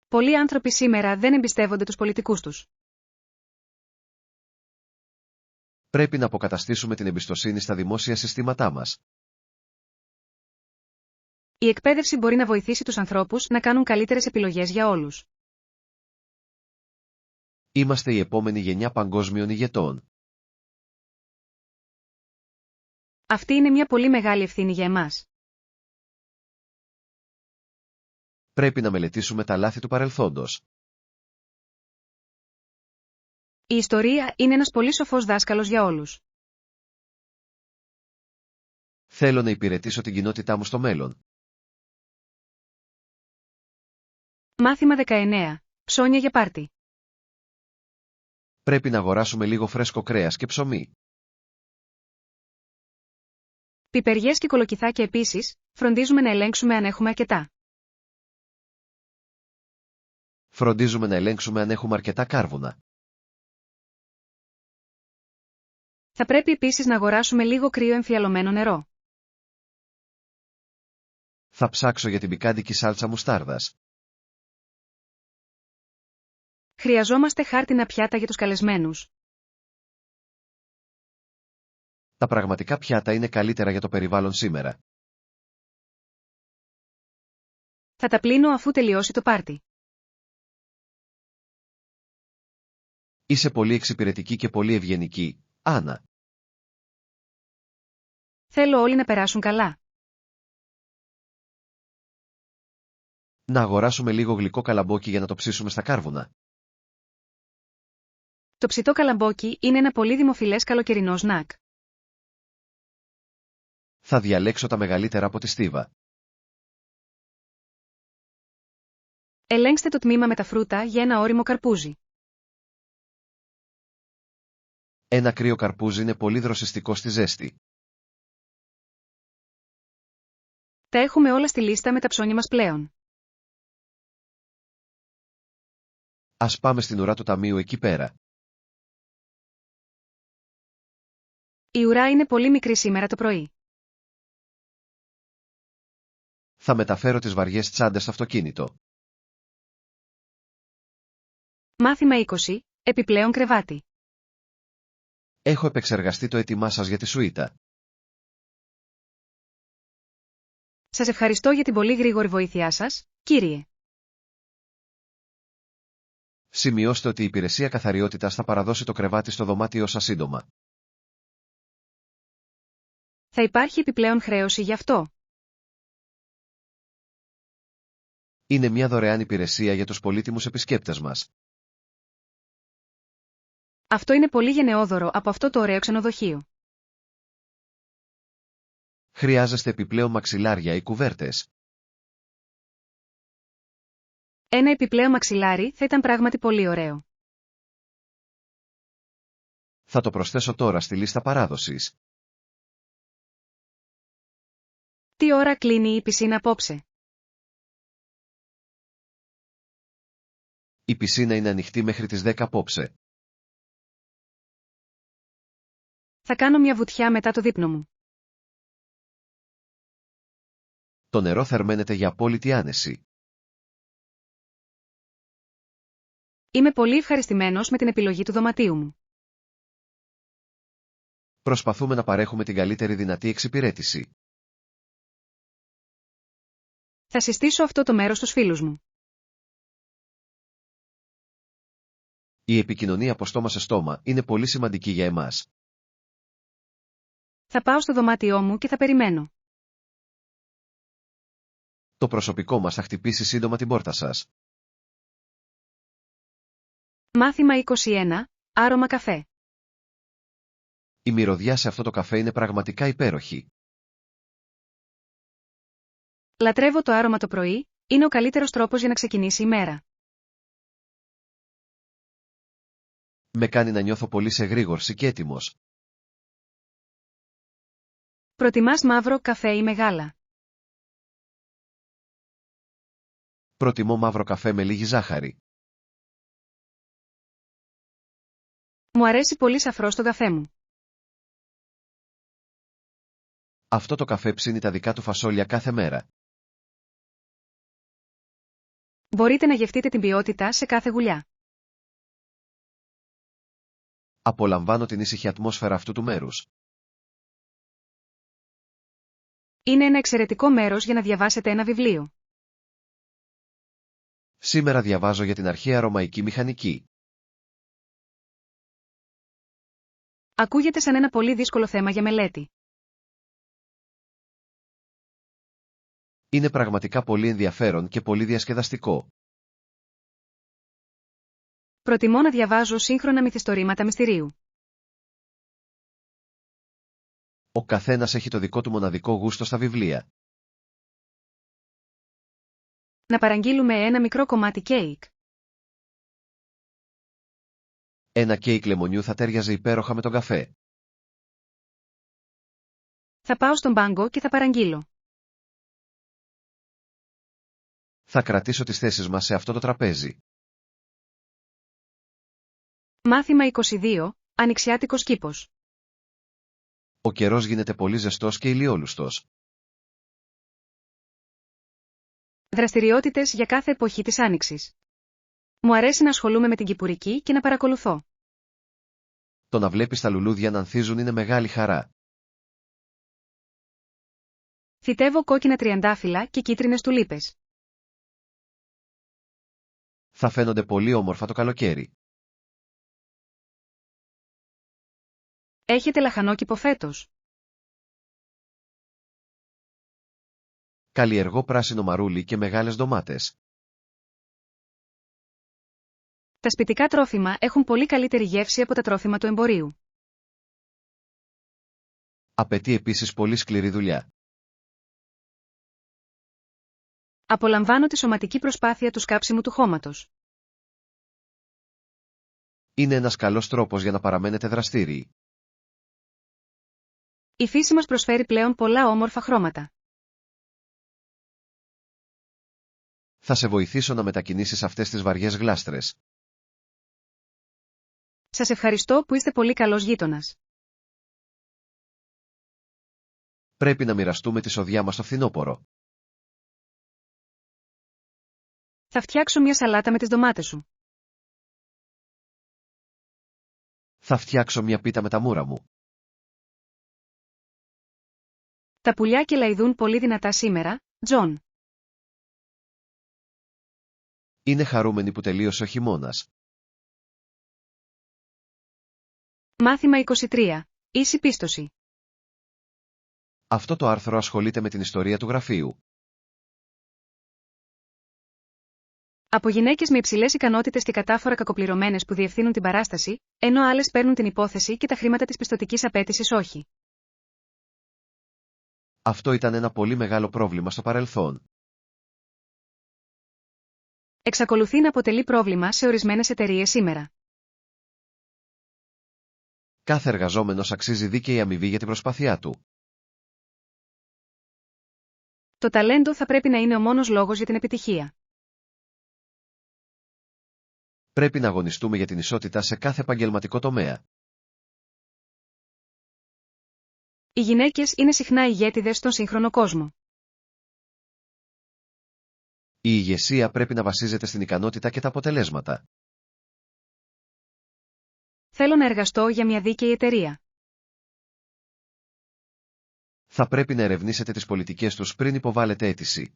Πολλοί άνθρωποι σήμερα δεν εμπιστεύονται τους πολιτικούς τους. Πρέπει να αποκαταστήσουμε την εμπιστοσύνη στα δημόσια συστήματά μας. Η εκπαίδευση μπορεί να βοηθήσει τους ανθρώπους να κάνουν καλύτερες επιλογές για όλους. Είμαστε η επόμενη γενιά παγκόσμιων ηγετών. Αυτή είναι μια πολύ μεγάλη ευθύνη για εμάς. Πρέπει να μελετήσουμε τα λάθη του παρελθόντος. Η ιστορία είναι ένας πολύ σοφός δάσκαλος για όλους. Θέλω να υπηρετήσω την κοινότητά μου στο μέλλον. Μάθημα 19. Ψώνια για πάρτι. Πρέπει να αγοράσουμε λίγο φρέσκο κρέας και ψωμί. Πιπεριές και κολοκυθάκια επίσης, φροντίζουμε να ελέγξουμε αν έχουμε αρκετά. Φροντίζουμε να ελέγξουμε αν έχουμε αρκετά κάρβουνα. Θα πρέπει επίσης να αγοράσουμε λίγο κρύο εμφιαλωμένο νερό. Θα ψάξω για την πικάντικη σάλτσα μουστάρδας. Χρειαζόμαστε χάρτινα πιάτα για τους καλεσμένους. Τα πραγματικά πιάτα είναι καλύτερα για το περιβάλλον σήμερα. Θα τα πλύνω αφού τελειώσει το πάρτι. Είσαι πολύ εξυπηρετική και πολύ ευγενική, Άννα. Θέλω όλοι να περάσουν καλά. Να αγοράσουμε λίγο γλυκό καλαμπόκι για να το ψήσουμε στα κάρβουνα. Το ψητό καλαμπόκι είναι ένα πολύ δημοφιλές καλοκαιρινό σνακ. Θα διαλέξω τα μεγαλύτερα από τη στίβα. Ελέγξτε το τμήμα με τα φρούτα για ένα ώριμο καρπούζι. Ένα κρύο καρπούζι είναι πολύ δροσιστικό στη ζέστη. Τα έχουμε όλα στη λίστα με τα ψώνια μας πλέον. Ας πάμε στην ουρά του ταμείου εκεί πέρα. Η ουρά είναι πολύ μικρή σήμερα το πρωί. Θα μεταφέρω τις βαριές τσάντες στο αυτοκίνητο. Μάθημα 20. Επιπλέον κρεβάτι. Έχω επεξεργαστεί το έτοιμά σας για τη σουίτα. Σας ευχαριστώ για την πολύ γρήγορη βοήθειά σας, κύριε. Σημειώστε ότι η υπηρεσία καθαριότητας θα παραδώσει το κρεβάτι στο δωμάτιό σας σύντομα. Θα υπάρχει επιπλέον χρέωση γι' αυτό. Είναι μια δωρεάν υπηρεσία για τους πολύτιμους επισκέπτες μας. Αυτό είναι πολύ γενναιόδωρο από αυτό το ωραίο ξενοδοχείο. Χρειάζεστε επιπλέον μαξιλάρια ή κουβέρτες. Ένα επιπλέον μαξιλάρι θα ήταν πράγματι πολύ ωραίο. Θα το προσθέσω τώρα στη λίστα παράδοσης. Τι ώρα κλείνει η πισίνα απόψε? Η πισίνα είναι ανοιχτή μέχρι τις 10 απόψε. Θα κάνω μια βουτιά μετά το δείπνο μου. Το νερό θερμαίνεται για απόλυτη άνεση. Είμαι πολύ ευχαριστημένος με την επιλογή του δωματίου μου. Προσπαθούμε να παρέχουμε την καλύτερη δυνατή εξυπηρέτηση. Θα συστήσω αυτό το μέρος στους φίλους μου. Η επικοινωνία από στόμα σε στόμα είναι πολύ σημαντική για εμάς. Θα πάω στο δωμάτιό μου και θα περιμένω. Το προσωπικό μας θα χτυπήσει σύντομα την πόρτα σας. Μάθημα 21. Άρωμα καφέ. Η μυρωδιά σε αυτό το καφέ είναι πραγματικά υπέροχη. Λατρεύω το άρωμα το πρωί, είναι ο καλύτερος τρόπος για να ξεκινήσει η μέρα. Με κάνει να νιώθω πολύ σε γρήγορση και έτοιμος. Προτιμάς μαύρο καφέ ή μεγάλα? Προτιμώ μαύρο καφέ με λίγη ζάχαρη. Μου αρέσει πολύ σαφρός το καφέ μου. Αυτό το καφέ ψήνει τα δικά του φασόλια κάθε μέρα. Μπορείτε να γευτείτε την ποιότητα σε κάθε γουλιά. Απολαμβάνω την ήσυχη ατμόσφαιρα αυτού του μέρους. Είναι ένα εξαιρετικό μέρος για να διαβάσετε ένα βιβλίο. Σήμερα διαβάζω για την αρχαία ρωμαϊκή μηχανική. Ακούγεται σαν ένα πολύ δύσκολο θέμα για μελέτη. Είναι πραγματικά πολύ ενδιαφέρον και πολύ διασκεδαστικό. Προτιμώ να διαβάζω σύγχρονα μυθιστορήματα μυστηρίου. Ο καθένας έχει το δικό του μοναδικό γούστο στα βιβλία. Να παραγγείλουμε ένα μικρό κομμάτι κέικ. Ένα κέικ λεμονιού θα τέριαζε υπέροχα με τον καφέ. Θα πάω στον πάγκο και θα παραγγείλω. Θα κρατήσω τις θέσεις μας σε αυτό το τραπέζι. Μάθημα 22. Ανοιξιάτικος κήπος. Ο καιρός γίνεται πολύ ζεστός και ηλιόλουστος. Δραστηριότητες για κάθε εποχή της Άνοιξης. Μου αρέσει να ασχολούμαι με την κυπουρική και να παρακολουθώ. Το να βλέπεις τα λουλούδια να ανθίζουν είναι μεγάλη χαρά. Φυτεύω κόκκινα τριαντάφυλλα και κίτρινες τουλίπες. Θα φαίνονται πολύ όμορφα το καλοκαίρι. Έχετε λαχανόκηπο φέτος? Καλλιεργώ πράσινο μαρούλι και μεγάλες ντομάτες. Τα σπιτικά τρόφιμα έχουν πολύ καλύτερη γεύση από τα τρόφιμα του εμπορίου. Απαιτεί επίσης πολύ σκληρή δουλειά. Απολαμβάνω τη σωματική προσπάθεια του σκάψιμου του χώματος. Είναι ένας καλός τρόπος για να παραμένετε δραστήριοι. Η φύση μας προσφέρει πλέον πολλά όμορφα χρώματα. Θα σε βοηθήσω να μετακινήσεις αυτές τις βαριές γλάστρες. Σας ευχαριστώ που είστε πολύ καλός γείτονας. Πρέπει να μοιραστούμε τη σοδιά μας στο φθινόπωρο. Θα φτιάξω μια σαλάτα με τις ντομάτες σου. Θα φτιάξω μια πίτα με τα μούρα μου. Τα πουλιά κελαηδούν πολύ δυνατά σήμερα, Τζον. Είναι χαρούμενοι που τελείωσε ο χειμώνας. Μάθημα 23. Ίση πίστοση. Αυτό το άρθρο ασχολείται με την ιστορία του γραφείου. Από γυναίκες με υψηλές ικανότητες και κατάφορα κακοπληρωμένες που διευθύνουν την παράσταση, ενώ άλλες παίρνουν την υπόθεση και τα χρήματα της πιστωτικής απέτησης όχι. Αυτό ήταν ένα πολύ μεγάλο πρόβλημα στο παρελθόν. Εξακολουθεί να αποτελεί πρόβλημα σε ορισμένες εταιρείες σήμερα. Κάθε εργαζόμενος αξίζει δίκαιη αμοιβή για την προσπάθειά του. Το ταλέντο θα πρέπει να είναι ο μόνος λόγος για την επιτυχία. Πρέπει να αγωνιστούμε για την ισότητα σε κάθε επαγγελματικό τομέα. Οι γυναίκες είναι συχνά ηγέτιδες στον σύγχρονο κόσμο. Η ηγεσία πρέπει να βασίζεται στην ικανότητα και τα αποτελέσματα. Θέλω να εργαστώ για μια δίκαιη εταιρεία. Θα πρέπει να ερευνήσετε τις πολιτικές τους πριν υποβάλλετε αίτηση.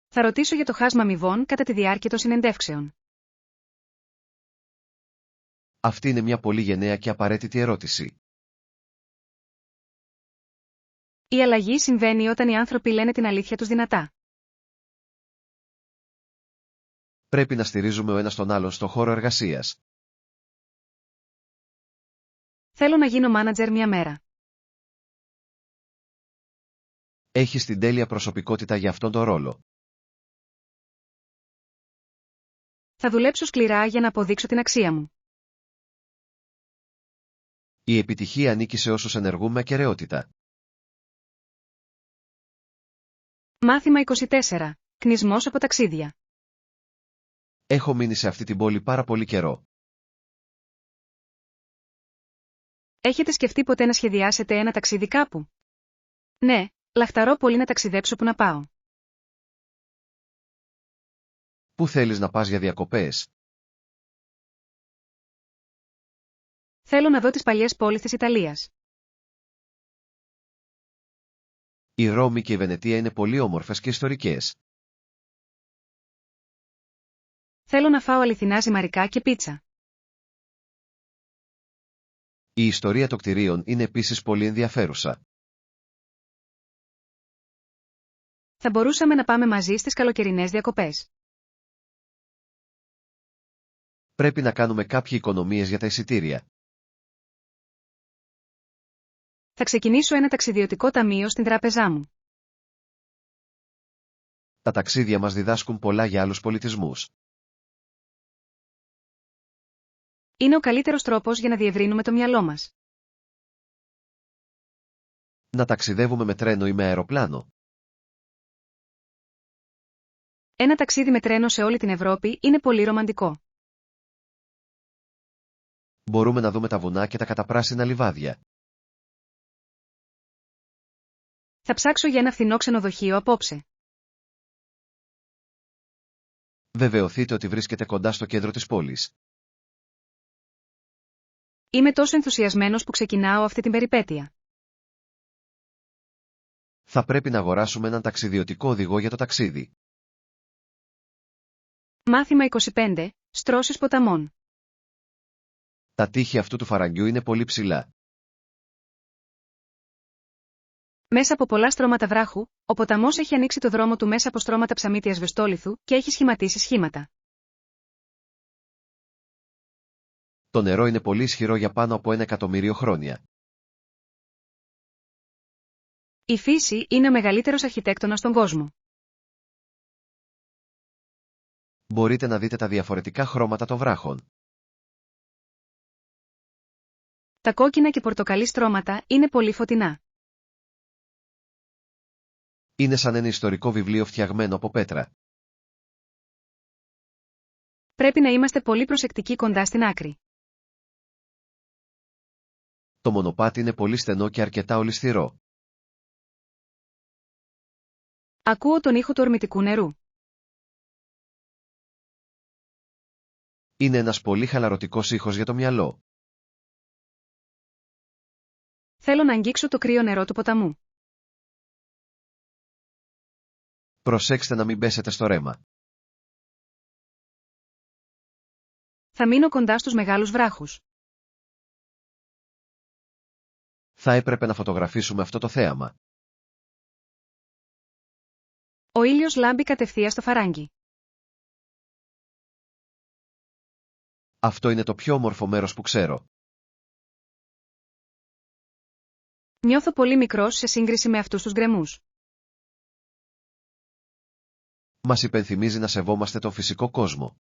Θα ρωτήσω για το χάσμα αμοιβών κατά τη διάρκεια των συνεντεύξεων. Αυτή είναι μια πολύ γενναία και απαραίτητη ερώτηση. Η αλλαγή συμβαίνει όταν οι άνθρωποι λένε την αλήθεια τους δυνατά. Πρέπει να στηρίζουμε ο ένας τον άλλον στο χώρο εργασίας. Θέλω να γίνω μάνατζερ μια μέρα. Έχεις την τέλεια προσωπικότητα για αυτόν τον ρόλο. Θα δουλέψω σκληρά για να αποδείξω την αξία μου. Η επιτυχία ανήκει σε όσους ενεργούν με ακεραιότητα. Μάθημα 24. Κνισμός από ταξίδια. Έχω μείνει σε αυτή την πόλη πάρα πολύ καιρό. Έχετε σκεφτεί ποτέ να σχεδιάσετε ένα ταξίδι κάπου? Ναι, λαχταρώ πολύ να ταξιδέψω που να πάω. Πού θέλεις να πας για διακοπές? Θέλω να δω τις παλιές πόλεις της Ιταλίας. Η Ρώμη και η Βενετία είναι πολύ όμορφες και ιστορικές. Θέλω να φάω αληθινά ζυμαρικά και πίτσα. Η ιστορία των κτηρίων είναι επίσης πολύ ενδιαφέρουσα. Θα μπορούσαμε να πάμε μαζί στις καλοκαιρινές διακοπές. Πρέπει να κάνουμε κάποιες οικονομίες για τα εισιτήρια. Θα ξεκινήσω ένα ταξιδιωτικό ταμείο στην τράπεζά μου. Τα ταξίδια μας διδάσκουν πολλά για άλλους πολιτισμούς. Είναι ο καλύτερος τρόπος για να διευρύνουμε το μυαλό μας. Να ταξιδεύουμε με τρένο ή με αεροπλάνο. Ένα ταξίδι με τρένο σε όλη την Ευρώπη είναι πολύ ρομαντικό. Μπορούμε να δούμε τα βουνά και τα καταπράσινα λιβάδια. Θα ψάξω για ένα φθηνό ξενοδοχείο απόψε. Βεβαιωθείτε ότι βρίσκεται κοντά στο κέντρο της πόλης. Είμαι τόσο ενθουσιασμένος που ξεκινάω αυτή την περιπέτεια. Θα πρέπει να αγοράσουμε έναν ταξιδιωτικό οδηγό για το ταξίδι. Μάθημα 25. Στρώσεις ποταμών. Τα τείχη αυτού του φαραγγιού είναι πολύ ψηλά. Μέσα από πολλά στρώματα βράχου, ο ποταμός έχει ανοίξει το δρόμο του μέσα από στρώματα ψαμίτιας βεστόλιθου και έχει σχηματίσει σχήματα. Το νερό είναι πολύ ισχυρό για πάνω από 1 εκατομμύριο χρόνια. Η φύση είναι ο μεγαλύτερος αρχιτέκτονας στον κόσμο. Μπορείτε να δείτε τα διαφορετικά χρώματα των βράχων. Τα κόκκινα και πορτοκαλί στρώματα είναι πολύ φωτεινά. Είναι σαν ένα ιστορικό βιβλίο φτιαγμένο από πέτρα. Πρέπει να είμαστε πολύ προσεκτικοί κοντά στην άκρη. Το μονοπάτι είναι πολύ στενό και αρκετά ολισθηρό. Ακούω τον ήχο του ορμητικού νερού. Είναι ένας πολύ χαλαρωτικός ήχος για το μυαλό. Θέλω να αγγίξω το κρύο νερό του ποταμού. Προσέξτε να μην πέσετε στο ρέμα. Θα μείνω κοντά στους μεγάλους βράχους. Θα έπρεπε να φωτογραφίσουμε αυτό το θέαμα. Ο ήλιος λάμπει κατευθείαν στο φαράγγι. Αυτό είναι το πιο όμορφο μέρος που ξέρω. Νιώθω πολύ μικρός σε σύγκριση με αυτούς τους γκρεμούς. Μας υπενθυμίζει να σεβόμαστε τον φυσικό κόσμο.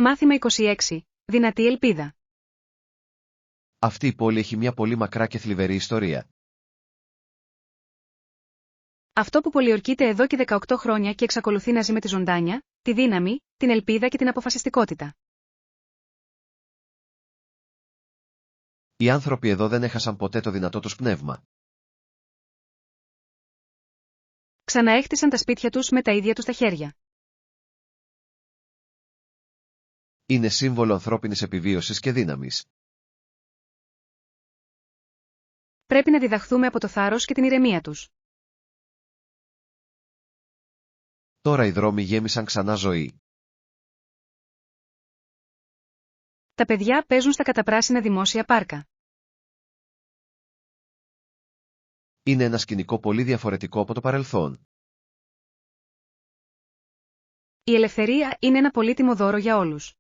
Μάθημα 26. Δυνατή ελπίδα. Αυτή η πόλη έχει μια πολύ μακρά και θλιβερή ιστορία. Αυτό που πολιορκείται εδώ και 18 χρόνια και εξακολουθεί να ζει με τη ζωντάνια, τη δύναμη, την ελπίδα και την αποφασιστικότητα. Οι άνθρωποι εδώ δεν έχασαν ποτέ το δυνατό τους πνεύμα. Ξαναέχτισαν τα σπίτια τους με τα ίδια τους τα χέρια. Είναι σύμβολο ανθρώπινης επιβίωσης και δύναμης. Πρέπει να διδαχθούμε από το θάρρος και την ηρεμία τους. Τώρα οι δρόμοι γέμισαν ξανά ζωή. Τα παιδιά παίζουν στα καταπράσινα δημόσια πάρκα. Είναι ένα σκηνικό πολύ διαφορετικό από το παρελθόν. Η ελευθερία είναι ένα πολύτιμο δώρο για όλους.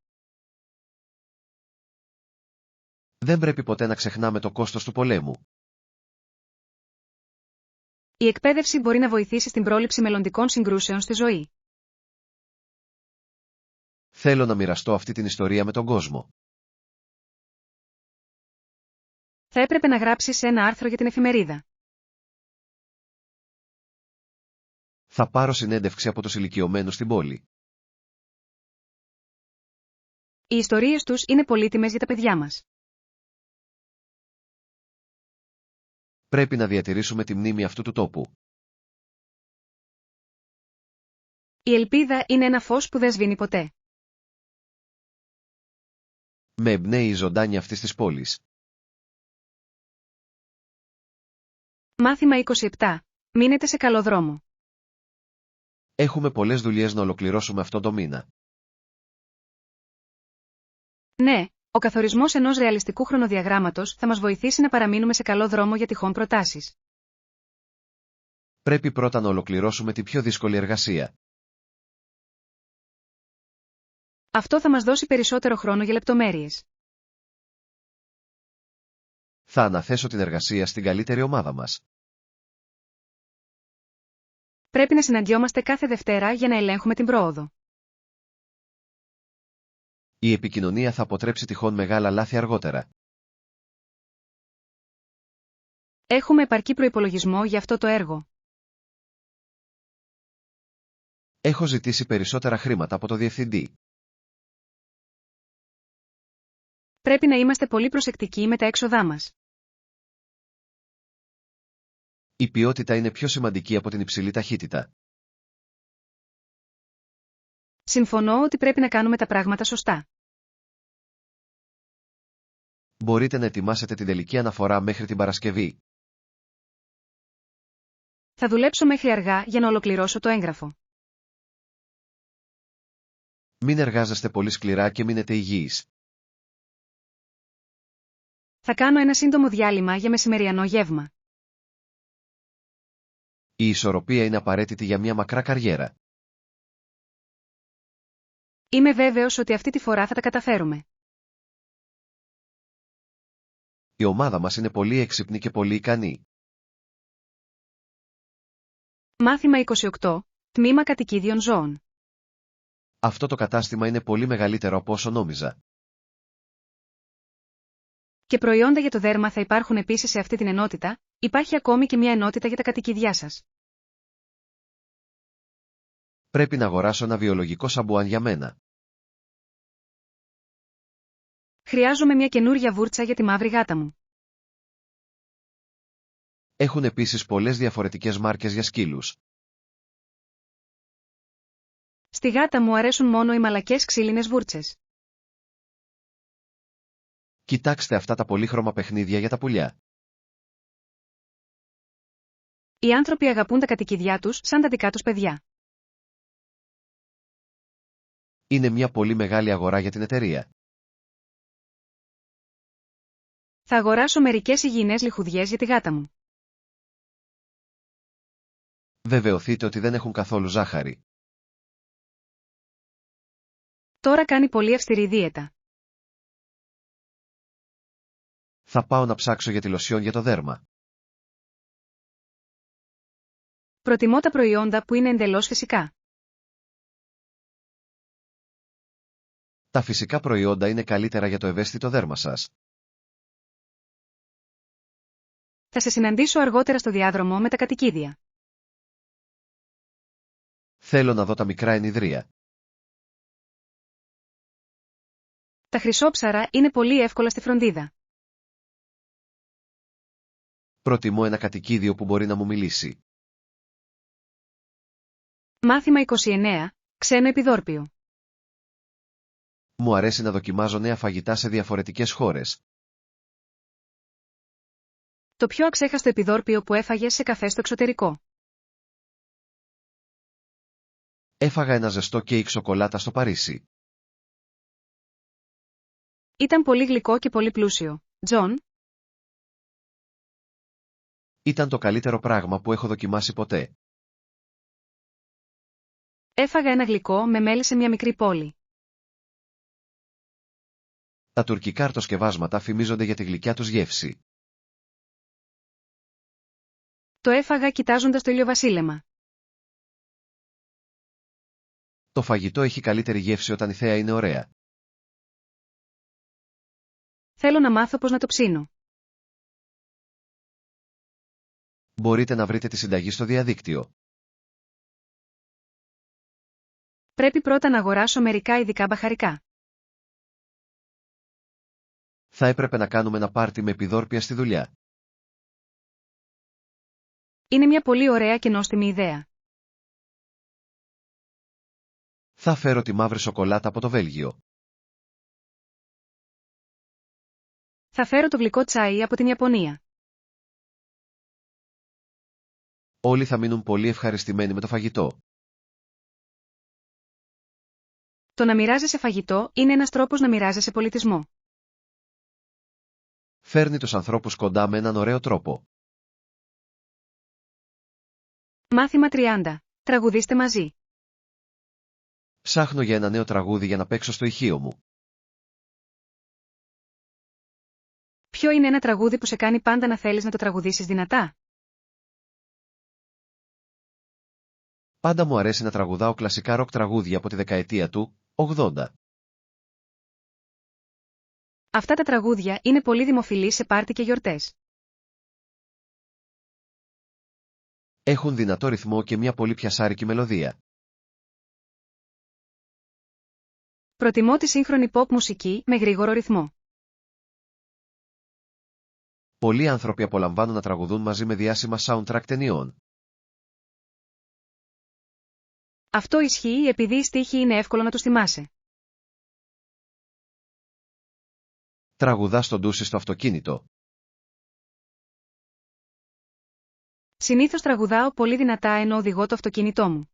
Δεν πρέπει ποτέ να ξεχνάμε το κόστος του πολέμου. Η εκπαίδευση μπορεί να βοηθήσει στην πρόληψη μελλοντικών συγκρούσεων στη ζωή. Θέλω να μοιραστώ αυτή την ιστορία με τον κόσμο. Θα έπρεπε να γράψεις ένα άρθρο για την εφημερίδα. Θα πάρω συνέντευξη από τους ηλικιωμένους στην πόλη. Οι ιστορίες τους είναι πολύτιμες για τα παιδιά μας. Πρέπει να διατηρήσουμε τη μνήμη αυτού του τόπου. Η ελπίδα είναι ένα φως που δεν σβήνει ποτέ. Με εμπνέει η ζωντάνια αυτής της πόλης. Μάθημα 27. Μείνετε σε καλό δρόμο. Έχουμε πολλές δουλειές να ολοκληρώσουμε αυτόν τον μήνα. Ναι, ο καθορισμός ενός ρεαλιστικού χρονοδιαγράμματος θα μας βοηθήσει να παραμείνουμε σε καλό δρόμο για τυχόν προτάσεις. Πρέπει πρώτα να ολοκληρώσουμε τη πιο δύσκολη εργασία. Αυτό θα μας δώσει περισσότερο χρόνο για λεπτομέρειες. Θα αναθέσω την εργασία στην καλύτερη ομάδα μας. Πρέπει να συναντιόμαστε κάθε Δευτέρα για να ελέγχουμε την πρόοδο. Η επικοινωνία θα αποτρέψει τυχόν μεγάλα λάθη αργότερα. Έχουμε επαρκή προϋπολογισμό για αυτό το έργο. Έχω ζητήσει περισσότερα χρήματα από το διευθυντή. Πρέπει να είμαστε πολύ προσεκτικοί με τα έξοδά μας. Η ποιότητα είναι πιο σημαντική από την υψηλή ταχύτητα. Συμφωνώ ότι πρέπει να κάνουμε τα πράγματα σωστά. Μπορείτε να ετοιμάσετε την τελική αναφορά μέχρι την Παρασκευή. Θα δουλέψω μέχρι αργά για να ολοκληρώσω το έγγραφο. Μην εργάζεστε πολύ σκληρά και μείνετε υγιείς. Θα κάνω ένα σύντομο διάλειμμα για μεσημεριανό γεύμα. Η ισορροπία είναι απαραίτητη για μια μακρά καριέρα. Είμαι βέβαιος ότι αυτή τη φορά θα τα καταφέρουμε. Η ομάδα μας είναι πολύ έξυπνη και πολύ ικανή. Μάθημα 28. Τμήμα κατοικίδιων ζώων. Αυτό το κατάστημα είναι πολύ μεγαλύτερο από όσο νόμιζα. Και προϊόντα για το δέρμα θα υπάρχουν επίσης σε αυτή την ενότητα, υπάρχει ακόμη και μια ενότητα για τα κατοικίδια σας. Πρέπει να αγοράσω ένα βιολογικό σαμπουάν για μένα. Χρειάζομαι μια καινούρια βούρτσα για τη μαύρη γάτα μου. Έχουν επίσης πολλές διαφορετικές μάρκες για σκύλους. Στη γάτα μου αρέσουν μόνο οι μαλακές ξύλινες βούρτσες. Κοιτάξτε αυτά τα πολύχρωμα παιχνίδια για τα πουλιά. Οι άνθρωποι αγαπούν τα κατοικίδια τους σαν τα δικά τους παιδιά. Είναι μια πολύ μεγάλη αγορά για την εταιρεία. Θα αγοράσω μερικές υγιεινές λιχουδιές για τη γάτα μου. Βεβαιωθείτε ότι δεν έχουν καθόλου ζάχαρη. Τώρα κάνει πολύ αυστηρή δίαιτα. Θα πάω να ψάξω για τη λοσιόν για το δέρμα. Προτιμώ τα προϊόντα που είναι εντελώς φυσικά. Τα φυσικά προϊόντα είναι καλύτερα για το ευαίσθητο δέρμα σας. Θα σε συναντήσω αργότερα στο διάδρομο με τα κατοικίδια. Θέλω να δω τα μικρά ενιδρία. Τα χρυσόψαρα είναι πολύ εύκολα στη φροντίδα. Προτιμώ ένα κατοικίδιο που μπορεί να μου μιλήσει. Μάθημα 29. Ξένο επιδόρπιο. Μου αρέσει να δοκιμάζω νέα φαγητά σε διαφορετικές χώρες. Το πιο αξέχαστο επιδόρπιο που έφαγες σε καφέ στο εξωτερικό. Έφαγα ένα ζεστό κέικ σοκολάτα στο Παρίσι. Ήταν πολύ γλυκό και πολύ πλούσιο. Τζον, Ήταν το καλύτερο πράγμα που έχω δοκιμάσει ποτέ. έφαγα ένα γλυκό με μέλι σε μια μικρή πόλη. Τα τουρκικά αρτοσκευάσματα φημίζονται για τη γλυκιά τους γεύση. Το έφαγα κοιτάζοντας το ηλιοβασίλεμα. Το φαγητό έχει καλύτερη γεύση όταν η θέα είναι ωραία. Θέλω να μάθω πώς να το ψήνω. Μπορείτε να βρείτε τη συνταγή στο διαδίκτυο. Πρέπει πρώτα να αγοράσω μερικά ειδικά μπαχαρικά. Θα έπρεπε να κάνουμε ένα πάρτι με επιδόρπια στη δουλειά. Είναι μια πολύ ωραία και νόστιμη ιδέα. Θα φέρω τη μαύρη σοκολάτα από το Βέλγιο. Θα φέρω το γλυκό τσάι από την Ιαπωνία. Όλοι θα μείνουν πολύ ευχαριστημένοι με το φαγητό. Το να μοιράζεσαι φαγητό είναι ένας τρόπος να μοιράζεσαι πολιτισμό. Φέρνει τους ανθρώπους κοντά με έναν ωραίο τρόπο. Μάθημα 30. Τραγουδήστε μαζί. Ψάχνω για ένα νέο τραγούδι για να παίξω στο ηχείο μου. Ποιο είναι ένα τραγούδι που σε κάνει πάντα να θέλεις να το τραγουδήσεις δυνατά? Πάντα μου αρέσει να τραγουδάω κλασικά ροκ τραγούδια από τη δεκαετία του 80. Αυτά τα τραγούδια είναι πολύ δημοφιλή σε πάρτι και γιορτές. Έχουν δυνατό ρυθμό και μια πολύ πιασάρικη μελωδία. Προτιμώ τη σύγχρονη pop μουσική με γρήγορο ρυθμό. Πολλοί άνθρωποι απολαμβάνουν να τραγουδούν μαζί με διάσημα soundtrack ταινιών. Αυτό ισχύει επειδή οι στίχοι είναι εύκολο να τους θυμάσαι. Τραγουδά στο ντούσι στο αυτοκίνητο. Συνήθως τραγουδάω πολύ δυνατά ενώ οδηγώ το αυτοκίνητό μου.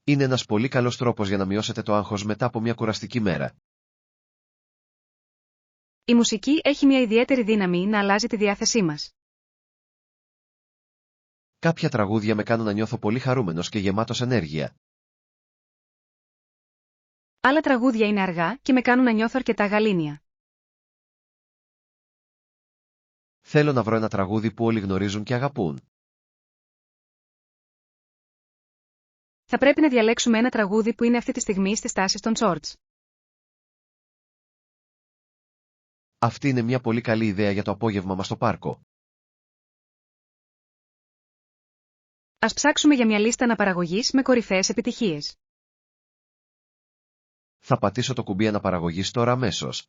Είναι ένας πολύ καλός τρόπος για να μειώσετε το άγχος μετά από μια κουραστική μέρα. Η μουσική έχει μια ιδιαίτερη δύναμη να αλλάζει τη διάθεσή μας. Κάποια τραγούδια με κάνουν να νιώθω πολύ χαρούμενος και γεμάτος ενέργεια. Άλλα τραγούδια είναι αργά και με κάνουν να νιώθω αρκετά γαλήνια. Θέλω να βρω ένα τραγούδι που όλοι γνωρίζουν και αγαπούν. Θα πρέπει να διαλέξουμε ένα τραγούδι που είναι αυτή τη στιγμή στις τάσεις των shorts. Αυτή είναι μια πολύ καλή ιδέα για το απόγευμα μας στο πάρκο. Ας ψάξουμε για μια λίστα αναπαραγωγής με κορυφαίες επιτυχίες. Θα πατήσω το κουμπί αναπαραγωγής τώρα αμέσως.